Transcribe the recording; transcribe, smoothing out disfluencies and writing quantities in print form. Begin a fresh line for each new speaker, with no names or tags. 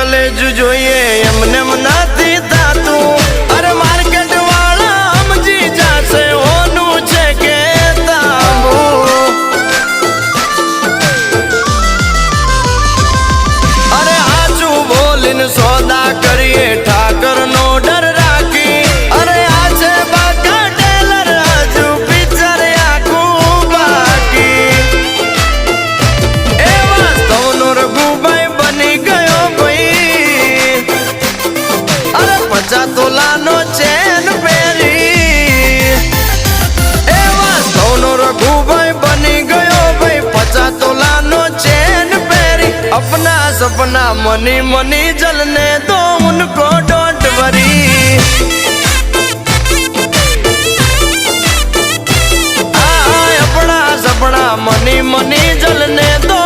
college जोइए एमने मनाती तातू अरे market वाला समझी जासे होनु छे के ताबू अरे आजू बोलिन सौदा करिए ठाकर नो डर राखी अरे आजे बाका टेलर आजू पिक्चर आकू बाकी ए वास्तव नो रघुभाई बनी गयो भाई अरे 50 तोला नो चैन पेरी ए वास्तव नो रघुभाई बनी गयो भाई 50 तोला नो चैन पेरी अपना सपना मनी मनी जलने दो उनको डोंट वरी अपना सपना मनी मनी जलने दो